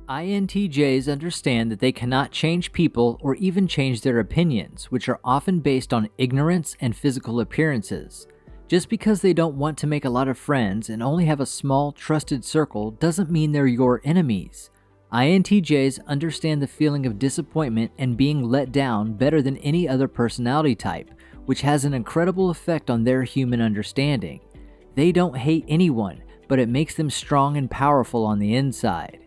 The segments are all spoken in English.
INTJs understand that they cannot change people or even change their opinions, which are often based on ignorance and physical appearances. Just because they don't want to make a lot of friends and only have a small, trusted circle doesn't mean they're your enemies. INTJs understand the feeling of disappointment and being let down better than any other personality type, which has an incredible effect on their human understanding. They don't hate anyone, but it makes them strong and powerful on the inside.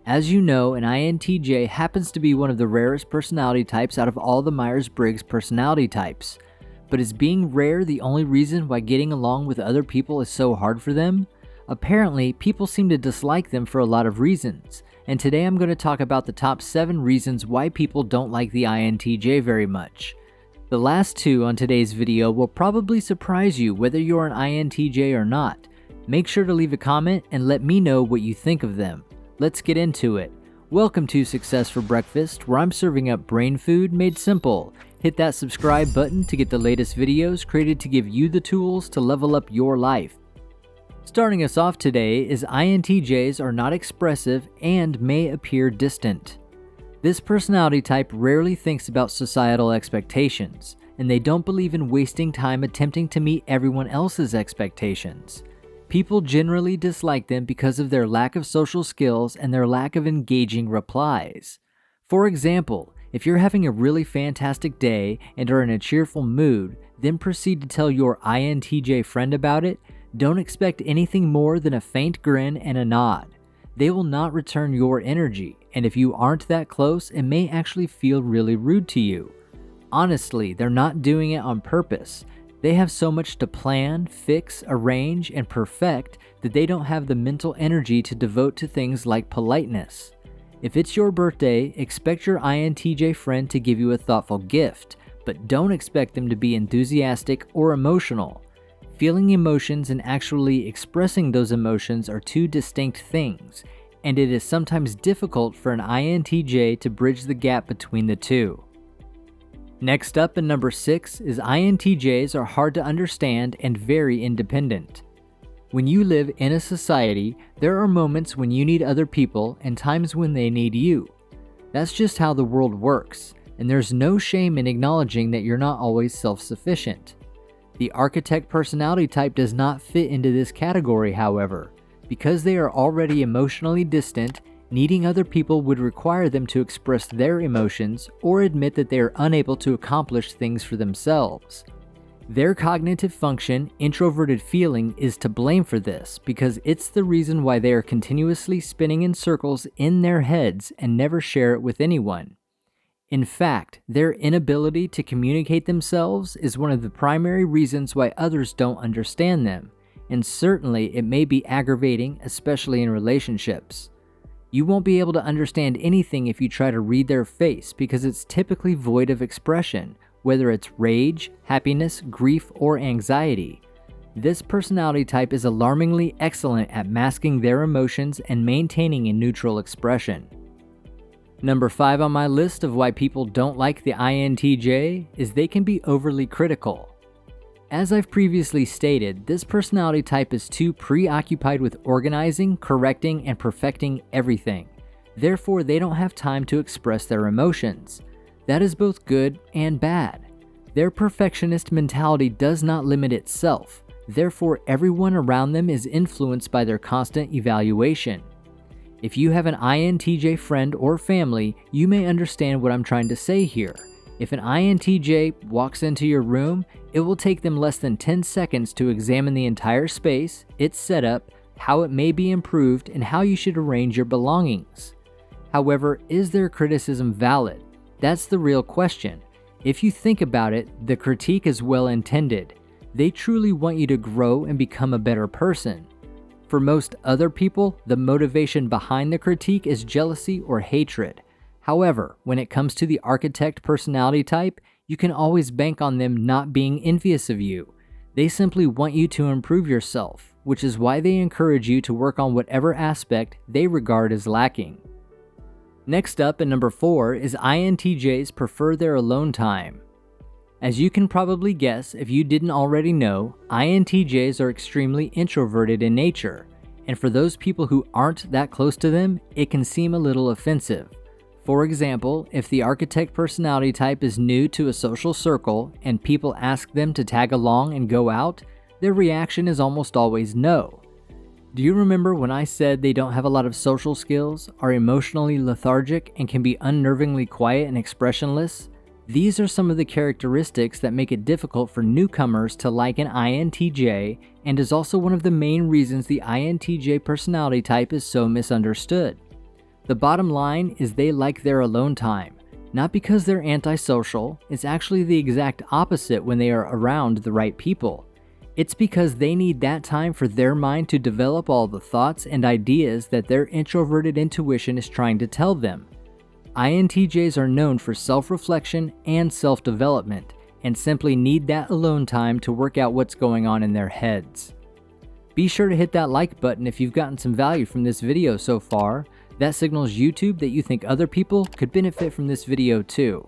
As you know, an INTJ happens to be one of the rarest personality types out of all the Myers-Briggs personality types. But is being rare the only reason why getting along with other people is so hard for them? Apparently, people seem to dislike them for a lot of reasons, and today I'm going to talk about the top 7 reasons why people don't like the INTJ very much. The last 2 on today's video will probably surprise you whether you're an INTJ or not. Make sure to leave a comment and let me know what you think of them. Let's get into it. Welcome to Success for Breakfast, where I'm serving up brain food made simple. Hit that subscribe button to get the latest videos created to give you the tools to level up your life. Starting us off today is INTJs are not expressive and may appear distant. This personality type rarely thinks about societal expectations, and they don't believe in wasting time attempting to meet everyone else's expectations. People generally dislike them because of their lack of social skills and their lack of engaging replies. For example, if you're having a really fantastic day and are in a cheerful mood, then proceed to tell your INTJ friend about it, don't expect anything more than a faint grin and a nod. They will not return your energy, and if you aren't that close, it may actually feel really rude to you. Honestly, they're not doing it on purpose. They have so much to plan, fix, arrange, and perfect that they don't have the mental energy to devote to things like politeness. If it's your birthday, expect your INTJ friend to give you a thoughtful gift, but don't expect them to be enthusiastic or emotional. Feeling emotions and actually expressing those emotions are two distinct things, and it is sometimes difficult for an INTJ to bridge the gap between the two. Next up in number 6 is INTJs are hard to understand and very independent. When you live in a society, there are moments when you need other people and times when they need you. That's just how the world works, and there's no shame in acknowledging that you're not always self-sufficient. The architect personality type does not fit into this category, however. Because they are already emotionally distant, needing other people would require them to express their emotions or admit that they are unable to accomplish things for themselves. Their cognitive function, introverted feeling, is to blame for this because it's the reason why they are continuously spinning in circles in their heads and never share it with anyone. In fact, their inability to communicate themselves is one of the primary reasons why others don't understand them, and certainly it may be aggravating, especially in relationships. You won't be able to understand anything if you try to read their face because it's typically void of expression, whether it's rage, happiness, grief, or anxiety. This personality type is alarmingly excellent at masking their emotions and maintaining a neutral expression. Number 5 on my list of why people don't like the INTJ is they can be overly critical. As I've previously stated, this personality type is too preoccupied with organizing, correcting, and perfecting everything. Therefore, they don't have time to express their emotions. That is both good and bad. Their perfectionist mentality does not limit itself. Therefore, everyone around them is influenced by their constant evaluation. If you have an INTJ friend or family, you may understand what I'm trying to say here. If an INTJ walks into your room, it will take them less than 10 seconds to examine the entire space, its setup, how it may be improved, and how you should arrange your belongings. However, is their criticism valid? That's the real question. If you think about it, the critique is well intended. They truly want you to grow and become a better person. For most other people, the motivation behind the critique is jealousy or hatred. However, when it comes to the architect personality type, you can always bank on them not being envious of you. They simply want you to improve yourself, which is why they encourage you to work on whatever aspect they regard as lacking. Next up at number 4 is INTJs prefer their alone time. As you can probably guess if you didn't already know, INTJs are extremely introverted in nature, and for those people who aren't that close to them, it can seem a little offensive. For example, if the architect personality type is new to a social circle and people ask them to tag along and go out, their reaction is almost always no. Do you remember when I said they don't have a lot of social skills, are emotionally lethargic, and can be unnervingly quiet and expressionless? These are some of the characteristics that make it difficult for newcomers to like an INTJ, and is also one of the main reasons the INTJ personality type is so misunderstood. The bottom line is they like their alone time. Not because they're antisocial, it's actually the exact opposite when they are around the right people. It's because they need that time for their mind to develop all the thoughts and ideas that their introverted intuition is trying to tell them. INTJs are known for self-reflection and self-development, and simply need that alone time to work out what's going on in their heads. Be sure to hit that like button if you've gotten some value from this video so far. That signals YouTube that you think other people could benefit from this video too.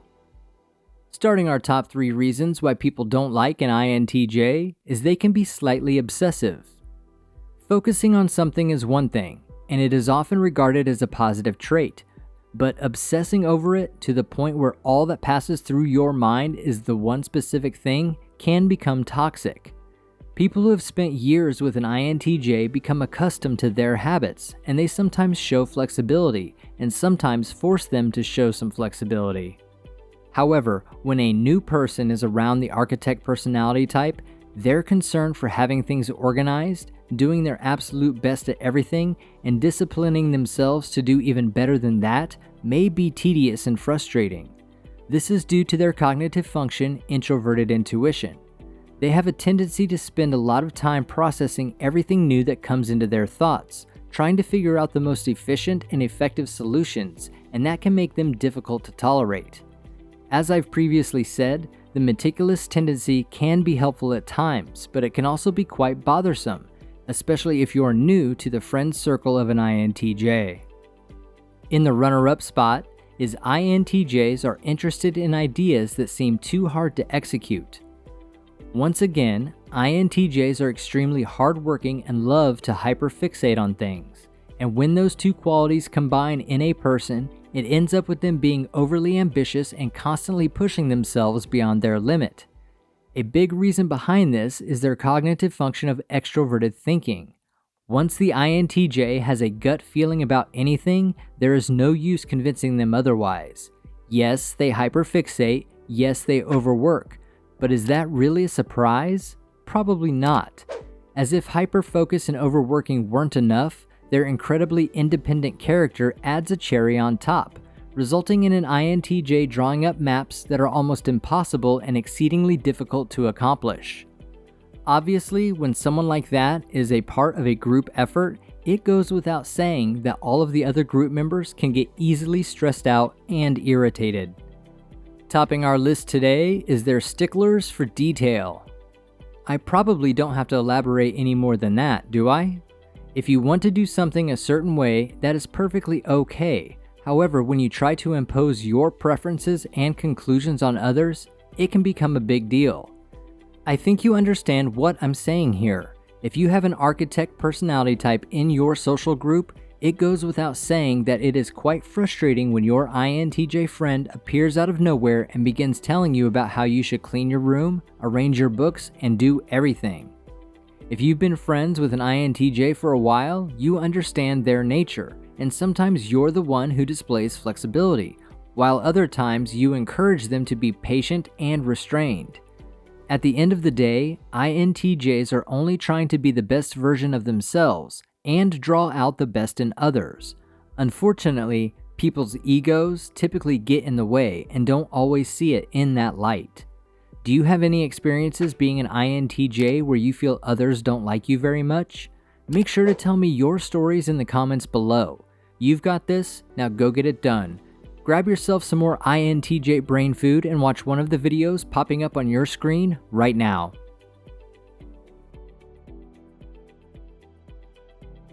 Starting our top 3 reasons why people don't like an INTJ is they can be slightly obsessive. Focusing on something is one thing, and it is often regarded as a positive trait, but obsessing over it to the point where all that passes through your mind is the one specific thing can become toxic. People who have spent years with an INTJ become accustomed to their habits, and they sometimes show flexibility, and sometimes force them to show some flexibility. However, when a new person is around the architect personality type, their concern for having things organized, doing their absolute best at everything, and disciplining themselves to do even better than that may be tedious and frustrating. This is due to their cognitive function, introverted intuition. They have a tendency to spend a lot of time processing everything new that comes into their thoughts, trying to figure out the most efficient and effective solutions, and that can make them difficult to tolerate. As I've previously said, the meticulous tendency can be helpful at times, but it can also be quite bothersome, especially if you're new to the friend circle of an INTJ. In the runner-up spot is INTJs are interested in ideas that seem too hard to execute. Once again, INTJs are extremely hardworking and love to hyperfixate on things, and when those two qualities combine in a person, it ends up with them being overly ambitious and constantly pushing themselves beyond their limit. A big reason behind this is their cognitive function of extroverted thinking. Once the INTJ has a gut feeling about anything, there is no use convincing them otherwise. Yes, they hyperfixate, yes, they overwork, but is that really a surprise? Probably not. As if hyperfocus and overworking weren't enough, their incredibly independent character adds a cherry on top, resulting in an INTJ drawing up maps that are almost impossible and exceedingly difficult to accomplish. Obviously, when someone like that is a part of a group effort, it goes without saying that all of the other group members can get easily stressed out and irritated. Topping our list today is their sticklers for detail. I probably don't have to elaborate any more than that, do I? If you want to do something a certain way, that is perfectly okay. However, when you try to impose your preferences and conclusions on others, it can become a big deal. I think you understand what I'm saying here. If you have an architect personality type in your social group, it goes without saying that it is quite frustrating when your INTJ friend appears out of nowhere and begins telling you about how you should clean your room, arrange your books, and do everything. If you've been friends with an INTJ for a while, you understand their nature, and sometimes you're the one who displays flexibility, while other times you encourage them to be patient and restrained. At the end of the day, INTJs are only trying to be the best version of themselves and draw out the best in others. Unfortunately, people's egos typically get in the way and don't always see it in that light. Do you have any experiences being an INTJ where you feel others don't like you very much? Make sure to tell me your stories in the comments below. You've got this, now go get it done. Grab yourself some more INTJ brain food and watch one of the videos popping up on your screen right now.